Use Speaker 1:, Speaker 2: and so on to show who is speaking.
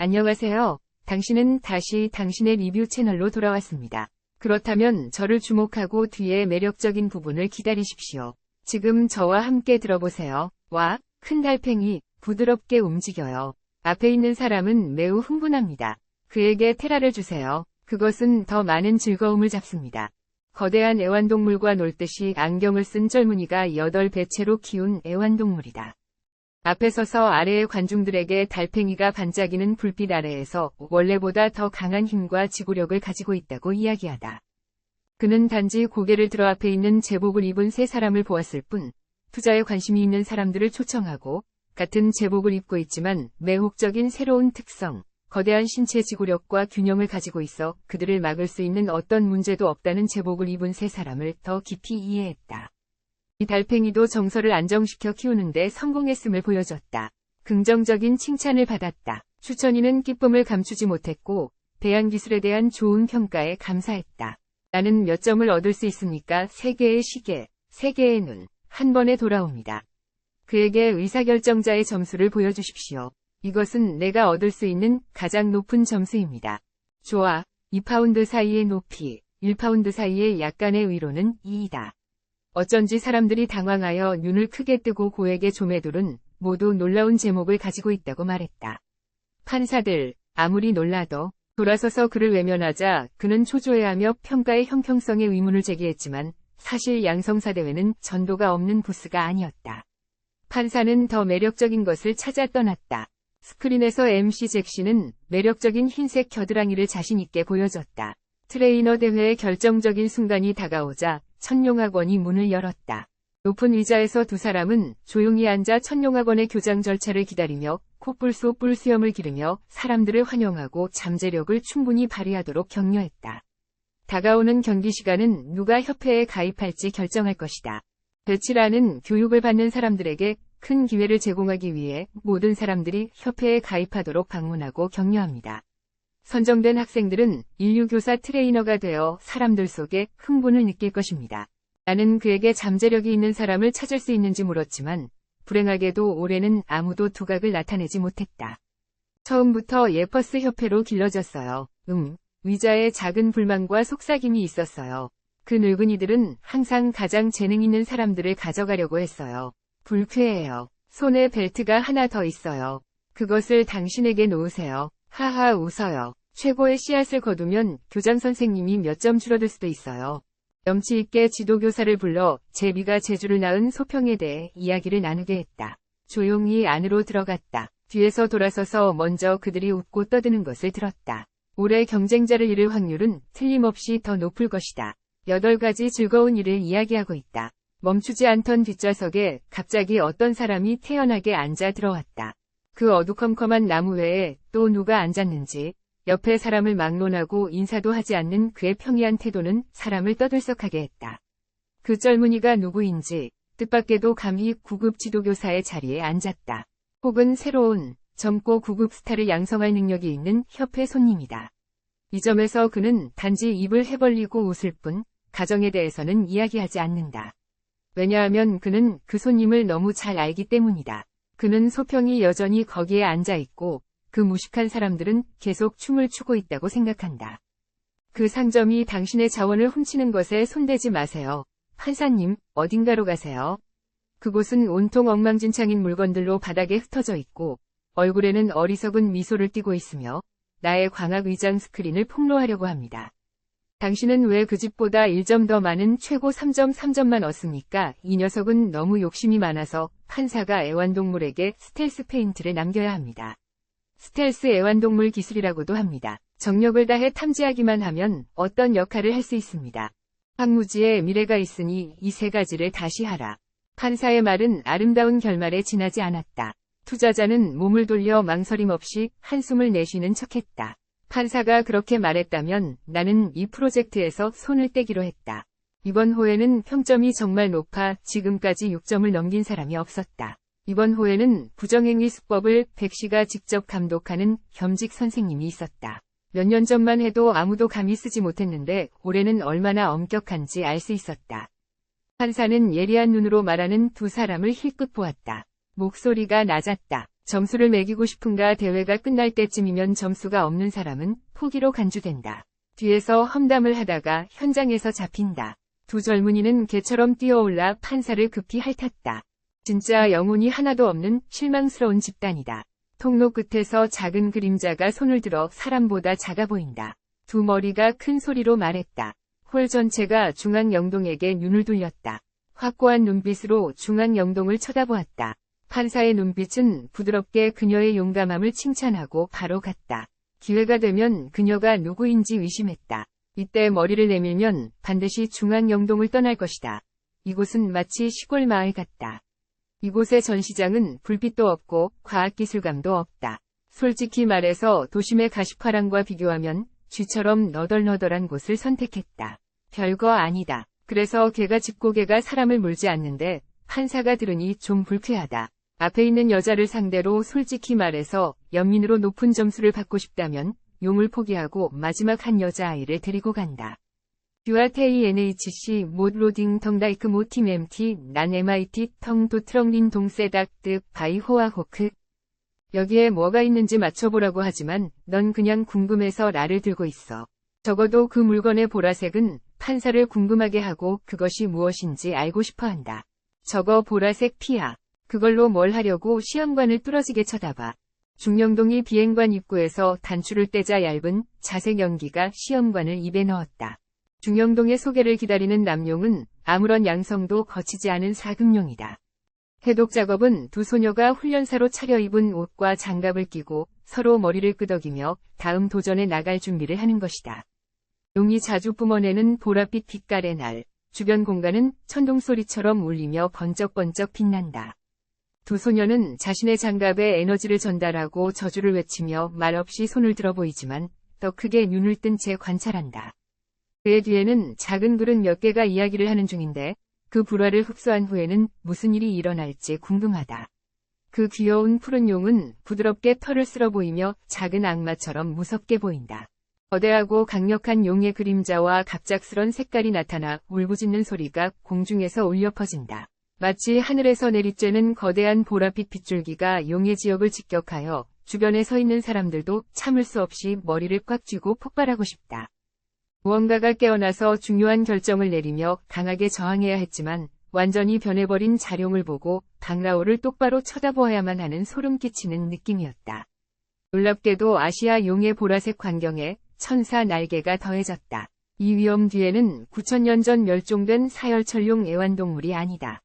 Speaker 1: 안녕하세요. 당신은 다시 당신의 리뷰 채널로 돌아왔습니다. 그렇다면 저를 주목하고 뒤에 매력적인 부분을 기다리십시오. 지금 저와 함께 들어보세요. 와, 큰 달팽이, 부드럽게 움직여요. 앞에 있는 사람은 매우 흥분합니다. 그에게 테라를 주세요. 그것은 더 많은 즐거움을 잡습니다. 거대한 애완동물과 놀듯이 안경을 쓴 젊은이가 8배채로 키운 애완동물이다. 앞에 서서 아래의 관중들에게 달팽이가 반짝이는 불빛 아래에서 원래보다 더 강한 힘과 지구력을 가지고 있다고 이야기하다. 그는 단지 고개를 들어 앞에 있는 제복을 입은 세 사람을 보았을 뿐, 투자에 관심이 있는 사람들을 초청하고, 같은 제복을 입고 있지만 매혹적인 새로운 특성, 거대한 신체 지구력과 균형을 가지고 있어 그들을 막을 수 있는 어떤 문제도 없다는 제복을 입은 세 사람을 더 깊이 이해했다. 이 달팽이도 정서를 안정시켜 키우는데 성공했음을 보여줬다. 긍정적인 칭찬을 받았다. 추천인은 기쁨을 감추지 못했고 배양 기술에 대한 좋은 평가에 감사했다. 나는 몇 점을 얻을 수 있습니까? 3개의 시계, 3개의 눈, 한 번에 돌아옵니다. 그에게 의사결정자의 점수를 보여주십시오. 이것은 내가 얻을 수 있는 가장 높은 점수입니다. 좋아. 2파운드 사이의 높이, 1파운드 사이의 약간의 위로는 2이다. 어쩐지 사람들이 당황하여 눈을 크게 뜨고 고에게 조매돌은 모두 놀라운 제목을 가지고 있다고 말했다. 판사들, 아무리 놀라도 돌아서서 그를 외면하자 그는 초조해하며 평가의 형평성에 의문을 제기했지만 사실 양성사대회는 전도가 없는 부스가 아니었다. 판사는 더 매력적인 것을 찾아 떠났다. 스크린에서 MC 잭시는 매력적인 흰색 겨드랑이를 자신있게 보여줬다. 트레이너 대회의 결정적인 순간이 다가오자 천룡학원이 문을 열었다. 높은 의자에서 두 사람은 조용히 앉아 천룡학원의 교장 절차를 기다리며 코뿔소 수염을 기르며 사람들을 환영하고 잠재력을 충분히 발휘하도록 격려했다. 다가오는 경기 시간은 누가 협회에 가입할지 결정할 것이다. 배치라는 교육을 받는 사람들에게 큰 기회를 제공하기 위해 모든 사람들이 협회에 가입하도록 방문하고 격려합니다. 선정된 학생들은 인류교사 트레이너가 되어 사람들 속에 흥분을 느낄 것입니다. 나는 그에게 잠재력이 있는 사람을 찾을 수 있는지 물었지만 불행하게도 올해는 아무도 두각을 나타내지 못했다. 처음부터 예퍼스 협회로 길러졌어요. 위자에 작은 불만과 속삭임이 있었어요. 그 늙은이들은 항상 가장 재능 있는 사람들을 가져가려고 했어요. 불쾌해요. 손에 벨트가 하나 더 있어요. 그것을 당신에게 놓으세요. 하하 웃어요. 최고의 씨앗을 거두면 교장 선생님이 몇 점 줄어들 수도 있어요. 염치 있게 지도교사를 불러 제비가 제주를 낳은 소평에 대해 이야기를 나누게 했다. 조용히 안으로 들어갔다. 뒤에서 돌아서서 먼저 그들이 웃고 떠드는 것을 들었다. 올해 경쟁자를 잃을 확률은 틀림없이 더 높을 것이다. 8가지 즐거운 일을 이야기하고 있다. 멈추지 않던 뒷좌석에 갑자기 어떤 사람이 태연하게 앉아 들어왔다. 그 어두컴컴한 나무 외에 또 누가 앉았는지 옆에 사람을 막론하고 인사도 하지 않는 그의 평이한 태도는 사람을 떠들썩하게 했다. 그 젊은이가 누구인지 뜻밖에도 감히 구급 지도교사의 자리에 앉았다. 혹은 새로운 젊고 구급 스타를 양성할 능력이 있는 협회 손님이다. 이 점에서 그는 단지 입을 해벌리고 웃을 뿐 가정에 대해서는 이야기하지 않는다. 왜냐하면 그는 그 손님을 너무 잘 알기 때문이다. 그는 소평이 여전히 거기에 앉아있고 그 무식한 사람들은 계속 춤을 추고 있다고 생각한다. 그 상점이 당신의 자원을 훔치는 것에 손대지 마세요. 판사님, 어딘가로 가세요. 그곳은 온통 엉망진창인 물건들로 바닥에 흩어져 있고 얼굴에는 어리석은 미소를 띠고 있으며 나의 광학 의장 스크린을 폭로하려고 합니다. 당신은 왜 그 집보다 1점 더 많은 최고 3.3점만 얻습니까? 이 녀석은 너무 욕심이 많아서 판사가 애완동물에게 스텔스 페인트를 남겨야 합니다. 스텔스 애완동물 기술이라고도 합니다. 정력을 다해 탐지하기만 하면 어떤 역할을 할 수 있습니다. 황무지에 미래가 있으니 이 3가지를 다시 하라. 판사의 말은 아름다운 결말에 지나지 않았다. 투자자는 몸을 돌려 망설임 없이 한숨을 내쉬는 척했다. 판사가 그렇게 말했다면 나는 이 프로젝트에서 손을 떼기로 했다. 이번 호에는 평점이 정말 높아 지금까지 6점을 넘긴 사람이 없었다. 이번 호에는 부정행위 수법을 백씨가 직접 감독하는 겸직 선생님이 있었다. 몇 년 전만 해도 아무도 감히 쓰지 못했는데 올해는 얼마나 엄격한지 알 수 있었다. 판사는 예리한 눈으로 말하는 두 사람을 힐끗 보았다. 목소리가 낮았다. 점수를 매기고 싶은가. 대회가 끝날 때쯤이면 점수가 없는 사람은 포기로 간주된다. 뒤에서 험담을 하다가 현장에서 잡힌다. 두 젊은이는 개처럼 뛰어올라 판사를 급히 핥았다. 진짜 영혼이 하나도 없는 실망스러운 집단이다. 통로 끝에서 작은 그림자가 손을 들어 사람보다 작아 보인다. 두 머리가 큰 소리로 말했다. 홀 전체가 중앙영동에게 눈을 돌렸다. 확고한 눈빛으로 중앙영동을 쳐다보았다. 판사의 눈빛은 부드럽게 그녀의 용감함을 칭찬하고 바로 갔다. 기회가 되면 그녀가 누구인지 의심했다. 이때 머리를 내밀면 반드시 중앙영동을 떠날 것이다. 이곳은 마치 시골 마을 같다. 이곳의 전시장은 불빛도 없고 과학기술감도 없다. 솔직히 말해서 도심의 가시화랑과 비교하면 쥐처럼 너덜너덜한 곳을 선택했다. 별거 아니다. 그래서 개가 짖고 개가 사람을 물지 않는데 판사가 들으니 좀 불쾌하다. 앞에 있는 여자를 상대로 솔직히 말해서 연민으로 높은 점수를 받고 싶다면 용을 포기하고 마지막 한 여자아이를 데리고 간다. 듀아테이 NHC 못 로딩 텅다이크 모팀 MT 난 MIT 텅 도트렁린 동세닥 득 바이 호아 호크. 여기에 뭐가 있는지 맞춰보라고 하지만 넌 그냥 궁금해서 라를 들고 있어. 적어도 그 물건의 보라색은 판사를 궁금하게 하고 그것이 무엇인지 알고 싶어 한다. 저거 보라색 피야. 그걸로 뭘 하려고 시험관을 뚫어지게 쳐다봐. 중영동이 비행관 입구에서 단추를 떼자 얇은 자색 연기가 시험관을 입에 넣었다. 중영동의 소개를 기다리는 남용은 아무런 양성도 거치지 않은 사금용이다. 해독 작업은 두 소녀가 훈련사로 차려입은 옷과 장갑을 끼고 서로 머리를 끄덕이며 다음 도전에 나갈 준비를 하는 것이다. 용이 자주 뿜어내는 보랏빛 빛깔의 날, 주변 공간은 천둥소리처럼 울리며 번쩍번쩍 빛난다. 두 소녀는 자신의 장갑에 에너지를 전달하고 저주를 외치며 말없이 손을 들어 보이지만 더 크게 눈을 뜬 채 관찰한다. 그의 뒤에는 작은 그릇 몇 개가 이야기를 하는 중인데 그 불화를 흡수한 후에는 무슨 일이 일어날지 궁금하다. 그 귀여운 푸른 용은 부드럽게 털을 쓸어 보이며 작은 악마처럼 무섭게 보인다. 거대하고 강력한 용의 그림자와 갑작스런 색깔이 나타나 울부짖는 소리가 공중에서 울려 퍼진다. 마치 하늘에서 내리쬐는 거대한 보랏빛 빗줄기가 용의 지역을 직격하여 주변에 서 있는 사람들도 참을 수 없이 머리를 꽉 쥐고 폭발하고 싶다. 무언가가 깨어나서 중요한 결정을 내리며 강하게 저항해야 했지만 완전히 변해버린 자룡을 보고 박라오를 똑바로 쳐다보아야만 하는 소름 끼치는 느낌이었다. 놀랍게도 아시아 용의 보라색 환경에 천사 날개가 더해졌다. 이 위험 뒤에는 9,000년 전 멸종된 사열철용 애완동물이 아니다.